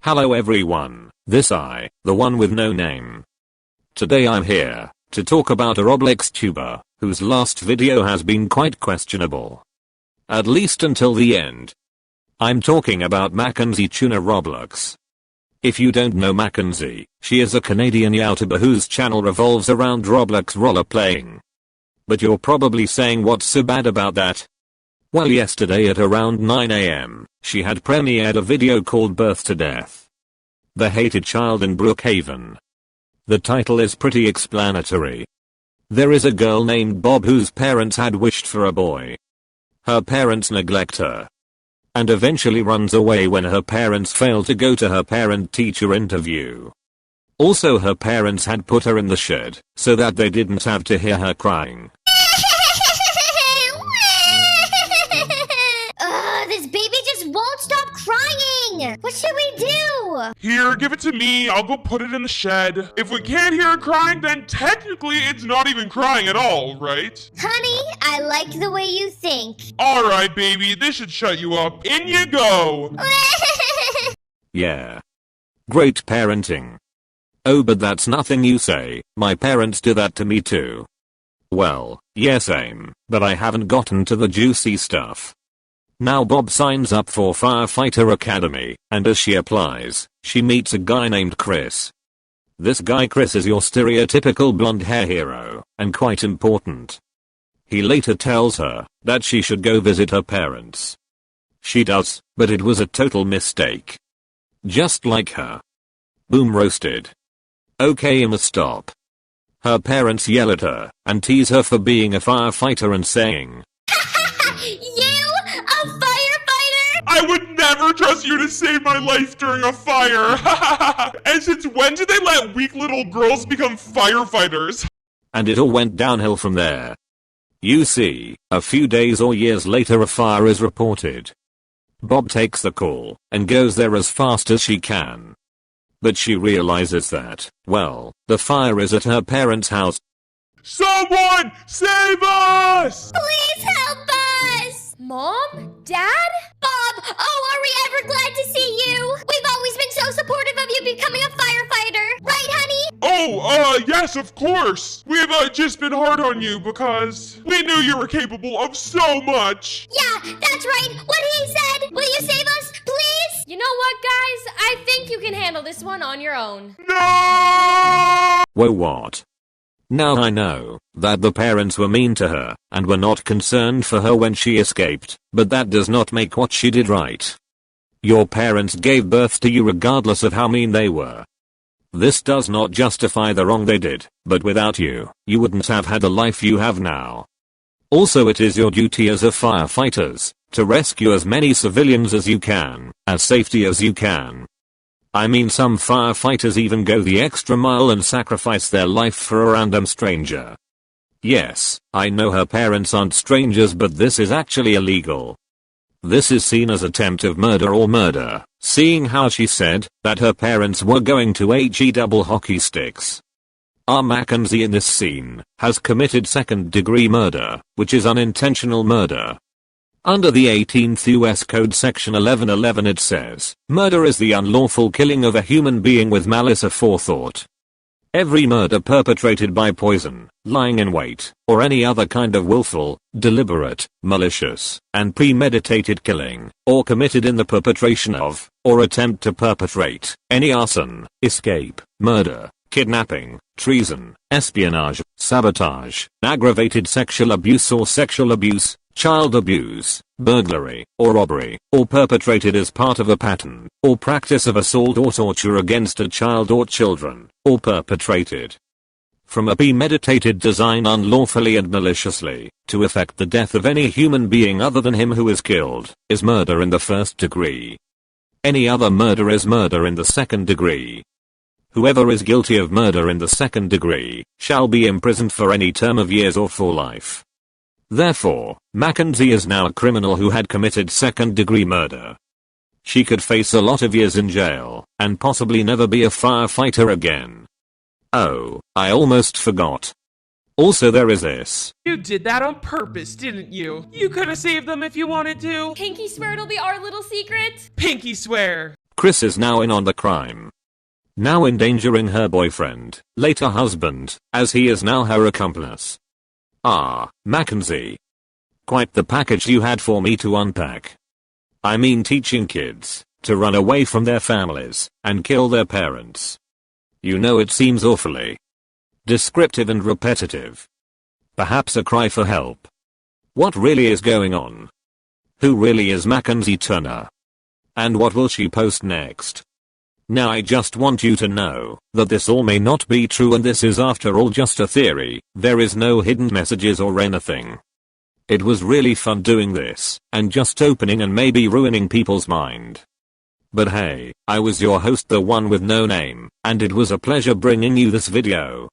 Hello everyone, this the one with no name. Today I'm here to talk about a Roblox tuber whose last video has been quite questionable. At least until the end. I'm talking about Mackenzie Tuna Roblox. If you don't know Mackenzie, she is a Canadian YouTuber whose channel revolves around Roblox role playing. But you're probably saying what's so bad about that? Well, yesterday at around 9 AM, she had premiered a video called Birth to Death. The Hated Child in Brookhaven. The title is pretty explanatory. There is a girl named Bob whose parents had wished for a boy. Her parents neglect her. And eventually runs away when her parents fail to go to her parent-teacher interview. Also, her parents had put her in the shed so that they didn't have to hear her crying. This baby just won't stop crying! What should we do? Here, give it to me. I'll go put it in the shed. If we can't hear it crying, then technically it's not even crying at all, right? Honey, I like the way you think. Alright, baby. This should shut you up. In you go! Yeah. Great parenting. Oh, but that's nothing you say. My parents do that to me too. Well, yeah, same, but I haven't gotten to the juicy stuff. Now Bob signs up for Firefighter Academy, and as she applies, she meets a guy named Chris. This guy Chris is your stereotypical blonde hair hero, and quite important. He later tells her that she should go visit her parents. She does, but it was a total mistake. Just like her. Boom, roasted. Okay, I'ma stop. Her parents yell at her and tease her for being a firefighter and saying, I would never trust you to save my life during a fire. And since when did they let weak little girls become firefighters? And it all went downhill from there. You see, a few days or years later a fire is reported. Bob takes the call and goes there as fast as she can. But she realizes that, well, the fire is at her parents' house. Someone save us! Please help us! Mom? Dad? Bob! Oh, are we ever glad to see you? We've always been so supportive of you becoming a firefighter. Right, honey? Oh, yes, of course. We've just been hard on you because we knew you were capable of so much. Yeah, that's right. What he said. Will you save us, please? You know what, guys? I think you can handle this one on your own. No! Whoa, what? Now I know that the parents were mean to her and were not concerned for her when she escaped, but that does not make what she did right. Your parents gave birth to you regardless of how mean they were. This does not justify the wrong they did, but without you, you wouldn't have had the life you have now. Also, it is your duty as a firefighters to rescue as many civilians as you can, as safely as you can. I mean, some firefighters even go the extra mile and sacrifice their life for a random stranger. Yes, I know her parents aren't strangers, but this is actually illegal. This is seen as attempted murder or murder, seeing how she said that her parents were going to double hockey sticks. Our Mackenzie in this scene has committed second-degree murder, which is unintentional murder. Under the 18th U.S. Code Section 1111 it says, murder is the unlawful killing of a human being with malice aforethought. Every murder perpetrated by poison, lying in wait, or any other kind of willful, deliberate, malicious, and premeditated killing, or committed in the perpetration of, or attempt to perpetrate, any arson, escape, murder, kidnapping, treason, espionage, sabotage, aggravated sexual abuse or sexual abuse, child abuse, burglary, or robbery, or perpetrated as part of a pattern, or practice of assault or torture against a child or children, or perpetrated from a premeditated design unlawfully and maliciously, to effect the death of any human being other than him who is killed, is murder in the first degree. Any other murder is murder in the second degree. Whoever is guilty of murder in the second degree, shall be imprisoned for any term of years or for life. Therefore, Mackenzie is now a criminal who had committed second-degree murder. She could face a lot of years in jail, and possibly never be a firefighter again. Oh, I almost forgot. Also, there is this. You did that on purpose, didn't you? You could have saved them if you wanted to. Pinky swear it'll be our little secret? Pinky swear. Chris is now in on the crime. Now endangering her boyfriend, later husband, as he is now her accomplice. Ah, Mackenzie. Quite the package you had for me to unpack. I mean teaching kids to run away from their families and kill their parents. You know, it seems awfully descriptive and repetitive. Perhaps a cry for help. What really is going on? Who really is Mackenzie Turner? And what will she post next? Now I just want you to know that this all may not be true, and this is after all just a theory. There is no hidden messages or anything. It was really fun doing this and just opening and maybe ruining people's mind. But hey, I was your host, the one with no name, and it was a pleasure bringing you this video.